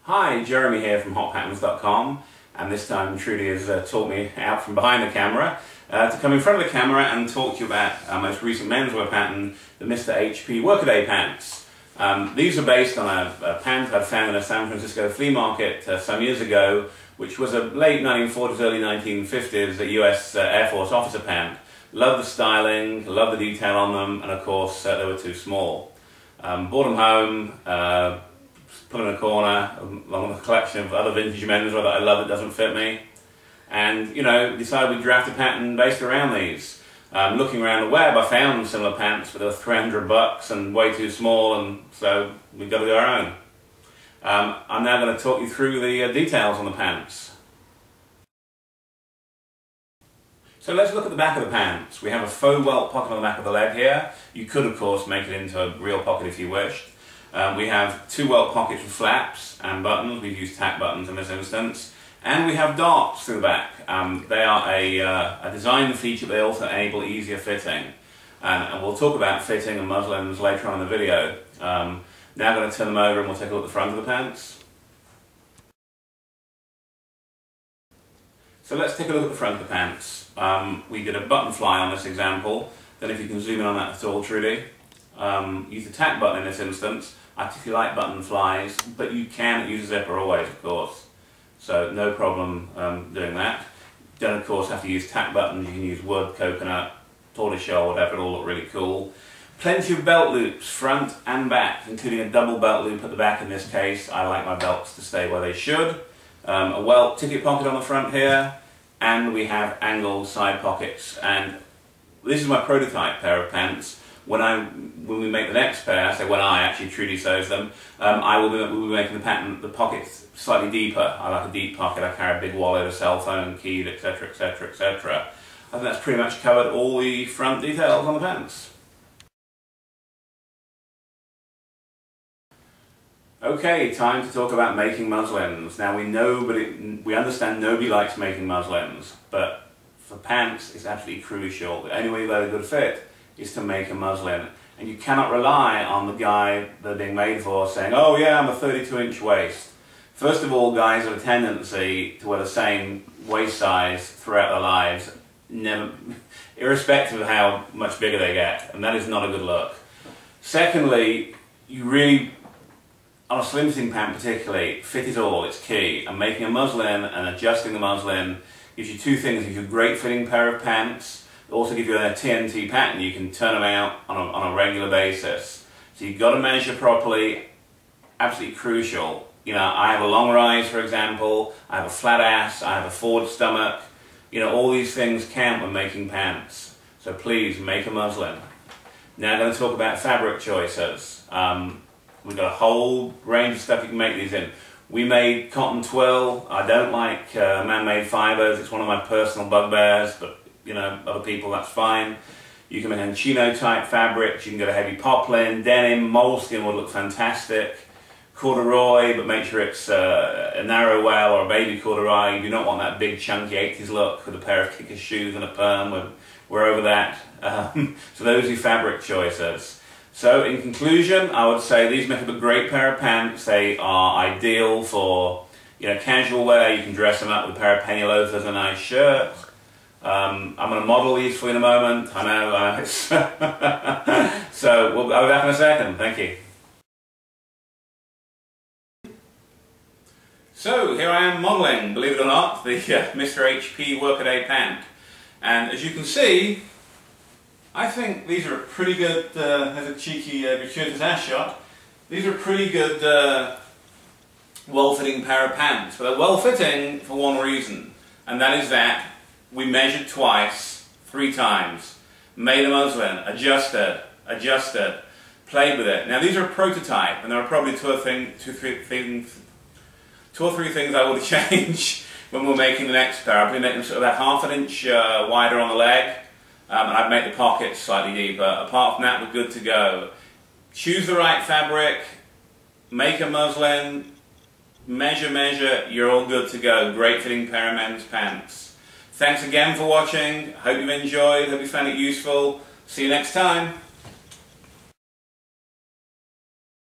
Hi, Jeremy here from HotPatterns.com, and this time Trudy has taught me out from behind the camera to come in front of the camera and talk to you about our most recent menswear pattern, the Mr. HP Workaday Pants. These are based on a pant I found in a San Francisco flea market some years ago, which was a late 1940s, early 1950s US Air Force officer pant. Loved the styling, loved the detail on them, and of course they were too small. Brought them home, put them in a corner along with a collection of other vintage menswear that I love that doesn't fit me, and decided we'd draft a pattern based around these. Looking around the web, I found similar pants, but they were $300 and way too small, and so we got to do our own. I'm now going to talk you through the details on the pants. So let's look at the back of the pants. We have a faux welt pocket on the back of the leg here. You could of course make it into a real pocket if you wished. We have two welt pockets with flaps and buttons. We've used tack buttons in this instance. And we have dots through the back. They are a design feature, but they also enable easier fitting. And we'll talk about fitting and muslins later on in the video. Now I'm going to turn them over and we'll take a look at the front of the pants. So let's take a look at the front of the pants. We did a button fly on this example. Then if you can zoom in on that at all, Trudy. Use the tack button in this instance. I particularly like button flies, but you can use a zipper always, of course. So no problem doing that. Don't of course have to use tack buttons. You can use wood, coconut, tortoiseshell, whatever. It'll all look really cool. Plenty of belt loops, front and back, including a double belt loop at the back in this case. I like my belts to stay where they should. A welt ticket pocket on the front here, and we have angled side pockets. And this is my prototype pair of pants. When we make the next pair, actually Trudy sews them, we'll be making the pockets slightly deeper. I like a deep pocket. I carry a big wallet, a cell phone, keys, etc, etc, etc. I think that's pretty much covered all the front details on the pants. Okay, time to talk about making muslins. Now we understand nobody likes making muslins, but for pants it's absolutely crucial. The only way you get a good fit is to make a muslin, and you cannot rely on the guy they're being made for saying, oh yeah, I'm a 32-inch waist. First of all, guys have a tendency to wear the same waist size throughout their lives, irrespective of how much bigger they get, and that is not a good look. Secondly, you really, on a slim fitting pant particularly, fit it all, it's key, and making a muslin and adjusting the muslin gives you two things. It gives you a great fitting pair of pants. Also give you a TNT pattern. You can turn them out on a regular basis. So you've got to measure properly, absolutely crucial. I have a long rise, for example, I have a flat ass, I have a forward stomach. All these things count when making pants. So please make a muslin. Now I'm going to talk about fabric choices. We've got a whole range of stuff you can make these in. We made cotton twill. I don't like man-made fibers. It's one of my personal bugbears, but other people, that's fine. You can make a chino type fabrics. You can get a heavy poplin, denim, moleskin would look fantastic. Corduroy, but make sure it's a narrow well or a baby corduroy. You do not want that big chunky 80s look with a pair of kicker shoes and a perm. We're over that. So those are your fabric choices. So in conclusion, I would say these make up a great pair of pants. They are ideal for casual wear. You can dress them up with a pair of penny loafers and a nice shirt. I'm going to model these for you in a moment. I know. So I'll be back in a second. Thank you. So here I am modeling, believe it or not, the Mr. HP Workaday pant. And as you can see, I think these are a pretty good, there's a cheeky gratuitous ass shot. These are a pretty good well-fitting pair of pants. But they're well-fitting for one reason, and that is that we measured twice, 3 times, made a muslin, adjusted, played with it. Now these are a prototype, and there are probably two or three things I would change when we're making the next pair. I'll probably make them sort of about ½ inch wider on the leg, and I'd make the pockets slightly deeper. Apart from that, we're good to go. Choose the right fabric, make a muslin, measure, you're all good to go. Great fitting pair of men's pants. Thanks again for watching. Hope you've enjoyed. Hope you found it useful. See you next time.